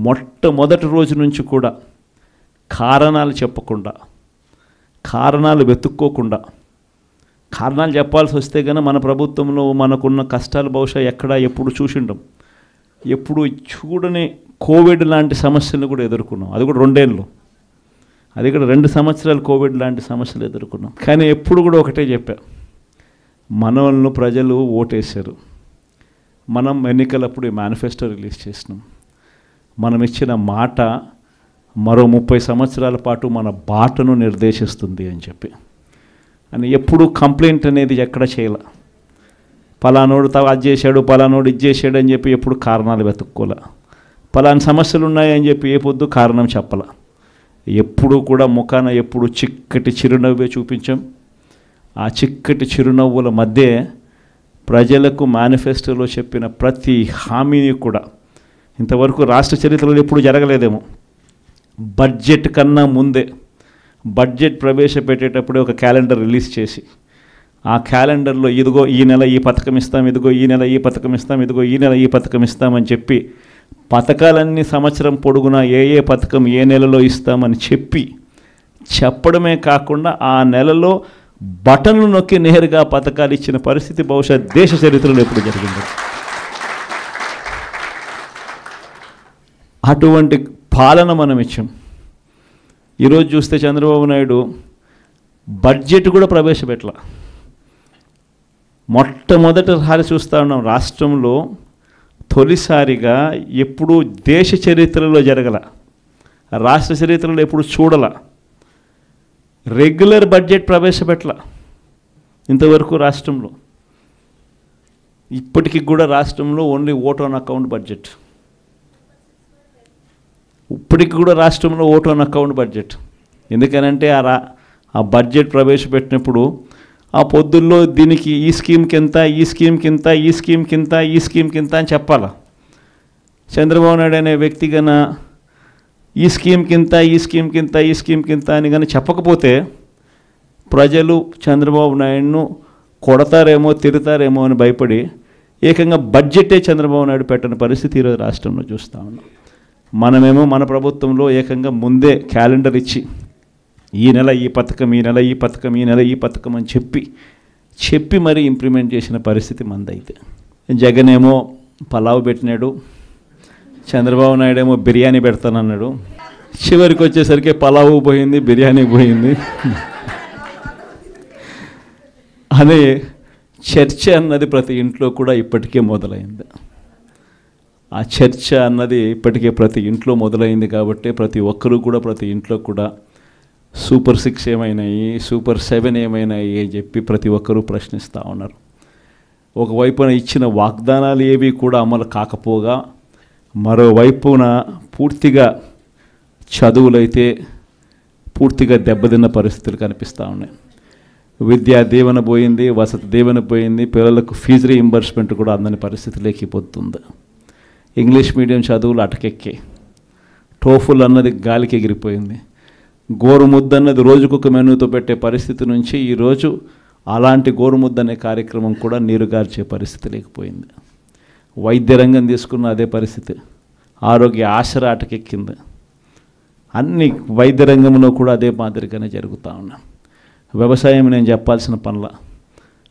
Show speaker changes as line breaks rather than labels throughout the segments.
మొట్టమొదటి రోజు నుంచి కూడా కారణాలు చెప్పకుండా, కారణాలు వెతుక్కోకుండా, కారణాలు చెప్పాల్సి వస్తే కనుక మన ప్రభుత్వంలో మనకున్న కష్టాలు బహుశా ఎక్కడ ఎప్పుడు చూసిండం. ఎప్పుడు చూడని కోవిడ్ లాంటి సమస్యలను కూడా ఎదుర్కొన్నాం. అది కూడా 2 ఏళ్ళు, అది కూడా 2 సంవత్సరాలు కోవిడ్ లాంటి సమస్యలు ఎదుర్కొన్నాం. కానీ ఎప్పుడు కూడా ఒకటే చెప్పా, మనల్ని ప్రజలు ఓటేశారు. మనం ఎన్నికలప్పుడు మేనిఫెస్టో రిలీజ్ చేసినాం. మనం ఇచ్చిన మాట మరో 30 సంవత్సరాల పాటు మన బాటను నిర్దేశిస్తుంది అని చెప్పి. అని ఎప్పుడు కంప్లైంట్ అనేది ఎక్కడ చేయాల. పలానోడు అది చేశాడు, పలానోడు ఇది చేశాడు అని చెప్పి ఎప్పుడు కారణాలు వెతుక్కోలే. పలానా సమస్యలు ఉన్నాయని చెప్పి ఏ పొద్దు కారణం చెప్పాల. ఎప్పుడు కూడా ముఖాన ఎప్పుడు చిక్కటి చిరునవ్వే చూపించాం. ఆ చిక్కటి చిరునవ్వుల మధ్య ప్రజలకు మేనిఫెస్టోలో చెప్పిన ప్రతి హామీని కూడా ఇంతవరకు రాష్ట్ర చరిత్రలో ఎప్పుడు జరగలేదేమో. బడ్జెట్ కన్నా ముందే బడ్జెట్ ప్రవేశపెట్టేటప్పుడే ఒక క్యాలెండర్ రిలీజ్ చేసి, ఆ క్యాలెండర్లో ఇదిగో ఈ నెల ఈ పథకం ఇస్తాం, ఇదిగో ఈ నెల ఈ పథకం ఇస్తాం, ఇదిగో ఈ నెల ఈ పథకం ఇస్తామని చెప్పి పథకాలన్నీ సంవత్సరం పొడుగునా ఏ పథకం ఏ నెలలో ఇస్తామని చెప్పడమే కాకుండా ఆ నెలలో బటన్లు నొక్కి నేరుగా పథకాలు ఇచ్చిన పరిస్థితి బహుశా దేశ చరిత్రలో ఎప్పుడు జరిగింది. అటువంటి పాలన మనం ఇచ్చాం. ఈరోజు చూస్తే చంద్రబాబు నాయుడు బడ్జెట్ కూడా ప్రవేశపెట్టల. మొట్టమొదటిసారి చూస్తూ ఉన్నాం రాష్ట్రంలో, తొలిసారిగా ఎప్పుడు దేశ చరిత్రలో జరగల, రాష్ట్ర చరిత్రలో ఎప్పుడు చూడల, రెగ్యులర్ బడ్జెట్ ప్రవేశపెట్టల ఇంతవరకు రాష్ట్రంలో. ఇప్పటికి కూడా రాష్ట్రంలో only vote on account budget. ఇప్పటికి కూడా రాష్ట్రంలో ఓట్ ఆన్ అకౌంట్ బడ్జెట్. ఎందుకనంటే ఆ బడ్జెట్ ప్రవేశపెట్టినప్పుడు ఆ పొద్దుల్లో దీనికి ఈ స్కీమ్కి ఎంత, ఈ స్కీమ్కి ఎంత, ఈ స్కీమ్కి ఎంత, ఈ స్కీమ్కి ఎంత అని చెప్పాలా. చంద్రబాబు నాయుడు అనే వ్యక్తి గన ఈ స్కీమ్కి ఇంత, ఈ స్కీమ్కి ఇంత, ఈ స్కీమ్కి ఇంత అని కానీ చెప్పకపోతే ప్రజలు చంద్రబాబు నాయుడును కొడతారేమో, తిడతారేమో అని భయపడి ఏకంగా బడ్జెటే చంద్రబాబు నాయుడు పెట్టని పరిస్థితి ఈరోజు రాష్ట్రంలో చూస్తూ ఉన్నాం. మనమేమో మన ప్రభుత్వంలో ఏకంగా ముందే క్యాలెండర్ ఇచ్చి ఈ నెల ఈ పథకం, ఈ నెల ఈ పథకం, ఈ నెల ఈ పథకం అని చెప్పి మరీ ఇంప్లిమెంట్ చేసిన పరిస్థితి మందైతే. జగన్ ఏమో పలావ్ పెట్టినాడు, చంద్రబాబు నాయుడు ఏమో బిర్యానీ పెడతానన్నాడు. చివరికి వచ్చేసరికి పలావు పోయింది, బిర్యానీ పోయింది. అనే చర్చ అన్నది ప్రతి ఇంట్లో కూడా ఇప్పటికే మొదలైంది. ఆ చర్చ అన్నది ఇప్పటికే ప్రతి ఇంట్లో మొదలైంది కాబట్టి ప్రతి ఒక్కరూ కూడా ప్రతి ఇంట్లో కూడా సూపర్ 6 ఏమైనాయి, సూపర్ 7 ఏమైనాయి అని చెప్పి ప్రతి ఒక్కరూ ప్రశ్నిస్తూ ఉన్నారు. ఒకవైపున ఇచ్చిన వాగ్దానాలు ఏవి కూడా అమలు కాకపోగా, మరోవైపున పూర్తిగా చదువులైతే పూర్తిగా దెబ్బతిన్న పరిస్థితులు కనిపిస్తూ ఉన్నాయి. విద్యా దీవెన పోయింది, వసతి దీవెన పోయింది, పిల్లలకు ఫీజు రీయింబర్స్మెంట్ కూడా అందని పరిస్థితిలోకి పోతుంది. ఇంగ్లీష్ మీడియం చదువులు అటకెక్కి, టోఫుల్ అన్నది గాలికి ఎగిరిపోయింది. గోరుముద్ద అన్నది రోజుకొక మెనూతో పెట్టే పరిస్థితి నుంచి ఈరోజు అలాంటి గోరుముద్ద అనే కార్యక్రమం కూడా నీరుగార్చే పరిస్థితి లేకపోయింది. వైద్య రంగం తీసుకున్న అదే పరిస్థితి, ఆరోగ్య ఆసరా అటకెక్కింది. అన్ని వైద్య రంగంలో కూడా అదే మాదిరిగానే జరుగుతూ ఉన్నాయి. వ్యవసాయం నేను చెప్పాల్సిన పనుల,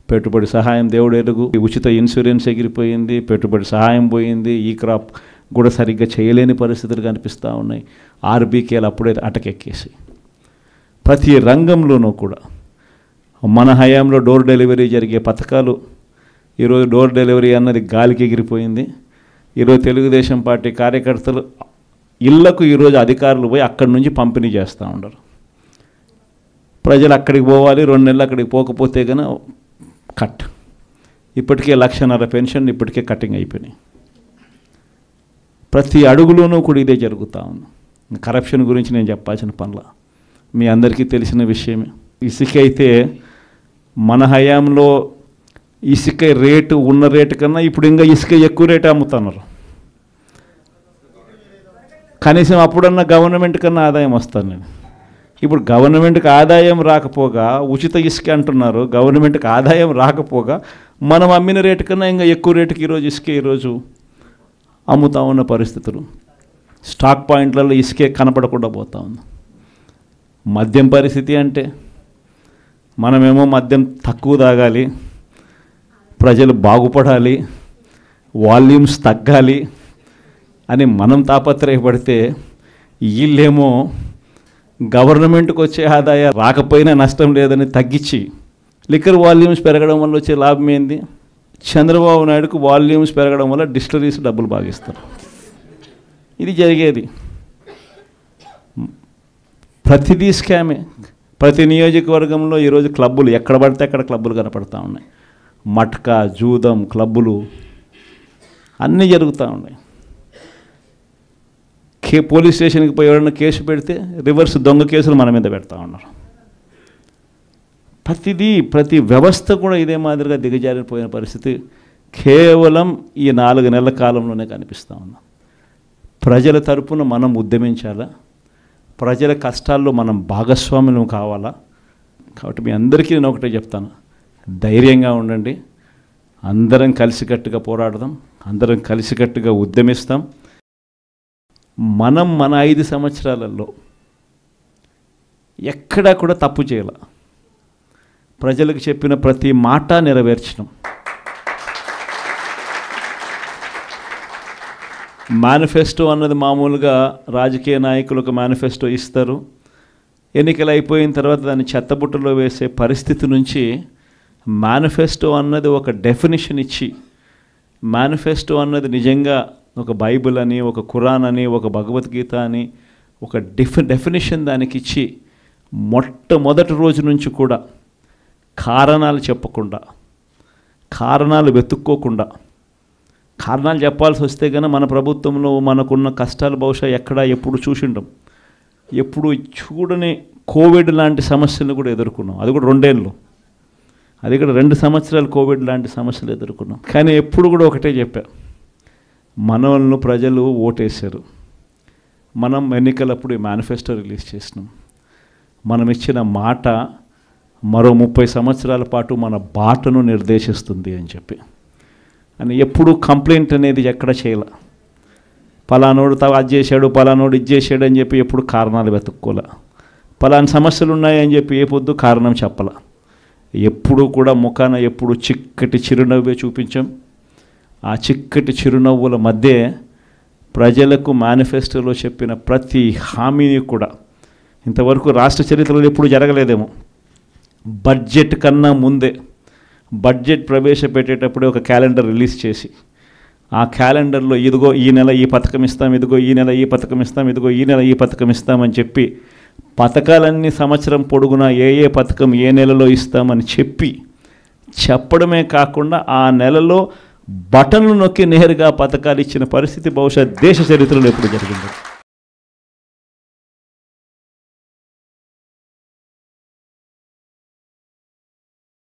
పెట్టుబడి సహాయం దేవుడు ఎరుగు, ఉచిత ఇన్సూరెన్స్ ఎగిరిపోయింది, పెట్టుబడి సహాయం పోయింది, ఈ క్రాప్ కూడా సరిగ్గా చేయలేని పరిస్థితులు కనిపిస్తూ ఉన్నాయి. ఆర్బీకేలు అప్పుడే అటకెక్కేసి ప్రతి రంగంలోనూ కూడా మన హయాంలో డోర్ డెలివరీ జరిగే పథకాలు ఈరోజు డోర్ డెలివరీ అన్నది గాలికి ఎగిరిపోయింది. ఈరోజు తెలుగుదేశం పార్టీ కార్యకర్తలు ఇళ్లకు ఈరోజు అధికారులు పోయి అక్కడి నుంచి పంపిణీ చేస్తూ ఉండరు. ప్రజలు అక్కడికి పోవాలి, 2 నెలలు అక్కడికి పోకపోతే కనుక కట్. ఇప్పటికే 1,50,000 పెన్షన్ ఇప్పటికే కటింగ్ అయిపోయినాయి. ప్రతి అడుగులోనూ కూడా ఇదే జరుగుతూ ఉంది. కరప్షన్ గురించి నేను చెప్పాల్సిన పనుల మీ అందరికీ తెలిసిన విషయమే. ఇసుక అయితే మన హయాంలో ఇసుక రేటు ఉన్న రేటు కన్నా ఇప్పుడు ఇంకా ఇసుక ఎక్కువ రేటు అమ్ముతున్నారు. కనీసం అప్పుడన్నా గవర్నమెంట్ కన్నా ఆదాయం వస్తాను నేను. ఇప్పుడు గవర్నమెంట్కి ఆదాయం రాకపోగా ఉచిత ఇసుక అంటున్నారు, గవర్నమెంట్కి ఆదాయం రాకపోగా మనం అమ్మిన రేటు కన్నా ఇంకా ఎక్కువ రేటుకి ఈరోజు ఇసుక ఈరోజు అమ్ముతా ఉన్న పరిస్థితులు. స్టాక్ పాయింట్లలో ఇసుకే కనపడకుండా పోతా ఉంది. మద్యం పరిస్థితి అంటే మనమేమో మద్యం తక్కువ తాగాలి, ప్రజలు బాగుపడాలి, వాల్యూమ్స్ తగ్గాలి అని మనం తాపత్రయపడితే వీళ్ళేమో గవర్నమెంట్కి వచ్చే ఆదాయం రాకపోయినా నష్టం లేదని తగ్గించి లిక్కర్ వాల్యూమ్స్ పెరగడం వల్ల వచ్చే లాభం ఏంది? చంద్రబాబు నాయుడుకు వాల్యూమ్స్ పెరగడం వల్ల డిస్టిలరీస్ డబ్బులు బాగిస్తారు. ఇది జరిగేది. ప్రతిదీ స్కామే. ప్రతి నియోజకవర్గంలో ఈరోజు క్లబ్బులు ఎక్కడ పడితే అక్కడ క్లబ్బులు కనపడతా ఉన్నాయి. మట్కా, జూదం క్లబ్బులు అన్నీ జరుగుతూ ఉన్నాయి. పోలీస్ స్టేషన్కి పోయి ఎవరైనా కేసు పెడితే రివర్స్ దొంగ కేసులు మన మీద పెడతా ఉన్నారు. ప్రతి వ్యవస్థ కూడా ఇదే మాదిరిగా దిగజారిపోయిన పరిస్థితి కేవలం ఈ 4 నెలల కాలంలోనే కనిపిస్తూ ఉన్నాం. ప్రజల తరపున మనం ఉద్యమించాలా, ప్రజల కష్టాల్లో మనం భాగస్వాములం కావాలా. కాబట్టి మీ అందరికీ నేను ఒకటే చెప్తాను, ధైర్యంగా ఉండండి, అందరం కలిసికట్టుగా పోరాడదాం, అందరం కలిసికట్టుగా ఉద్యమిస్తాం. మన 5 సంవత్సరాలలో ఎక్కడా కూడా తప్పు చేయాల, ప్రజలకు చెప్పిన ప్రతి మాట నెరవేర్చడం. మేనిఫెస్టో అన్నది మామూలుగా రాజకీయ నాయకులు ఒక మేనిఫెస్టో ఇస్తారు, ఎన్నికలు అయిపోయిన తర్వాత దాన్ని చెత్తబుట్టలో వేసే పరిస్థితి నుంచి మేనిఫెస్టో అన్నది ఒక డెఫినిషన్ ఇచ్చి, మేనిఫెస్టో అన్నది నిజంగా ఒక బైబిల్ అని, ఒక ఖురాన్ అని, ఒక భగవద్గీత అని ఒక డెఫినిషన్ దానికి ఇచ్చి మొట్టమొదటి రోజు నుంచి కూడా కారణాలు చెప్పకుండా, కారణాలు వెతుక్కోకుండా, కారణాలు చెప్పాల్సి వస్తే కనుక మన ప్రభుత్వంలో మనకున్న కష్టాలు బహుశా ఎక్కడా ఎప్పుడు చూసిండం. ఎప్పుడు చూడని కోవిడ్ లాంటి సమస్యలు కూడా ఎదుర్కొన్నాం. అది కూడా 2 ఏళ్ళు, అది కూడా 2 సంవత్సరాలు కోవిడ్ లాంటి సమస్యలు ఎదుర్కొన్నాం. కానీ ఎప్పుడు కూడా ఒకటే చెప్పా, మనల్ని ప్రజలు ఓటేశారు, మనం ఎన్నికలప్పుడు ఈ మేనిఫెస్టో రిలీజ్ చేసినాం, మనం ఇచ్చిన మాట మరో 30 సంవత్సరాల పాటు మన బాటను నిర్దేశిస్తుంది అని చెప్పి. అని ఎప్పుడు కంప్లైంట్ అనేది ఎక్కడ చేయాల, పలానోడు అది చేశాడు, పలానోడు ఇది చేశాడు అని చెప్పి ఎప్పుడు కారణాలు వెతుక్కోలే, పలానా సమస్యలు ఉన్నాయని చెప్పి ఏ పొద్దు కారణం చెప్పాల. ఎప్పుడు కూడా ముఖాన ఎప్పుడు చిక్కటి చిరునవ్వే చూపించాం. ఆ చిక్కటి చిరునవ్వుల మధ్య ప్రజలకు మేనిఫెస్టోలో చెప్పిన ప్రతి హామీని కూడా ఇంతవరకు రాష్ట్ర చరిత్రలో ఎప్పుడు జరగలేదేమో. బడ్జెట్ కన్నా ముందే బడ్జెట్ ప్రవేశపెట్టేటప్పుడే ఒక క్యాలెండర్ రిలీజ్ చేసి, ఆ క్యాలెండర్లో ఇదిగో ఈ నెల ఈ పథకం ఇస్తాం, ఇదిగో ఈ నెల ఈ పథకం ఇస్తాం, ఇదిగో ఈ నెల ఈ పథకం ఇస్తామని చెప్పి పథకాలన్నీ సంవత్సరం పొడుగునా ఏ పథకం ఏ నెలలో ఇస్తామని చెప్పడమే కాకుండా ఆ నెలలో బటన్లు నొక్కి నేరుగా పథకాలు ఇచ్చిన పరిస్థితి బహుశా దేశ చరిత్రలో ఎప్పుడు జరిగింది.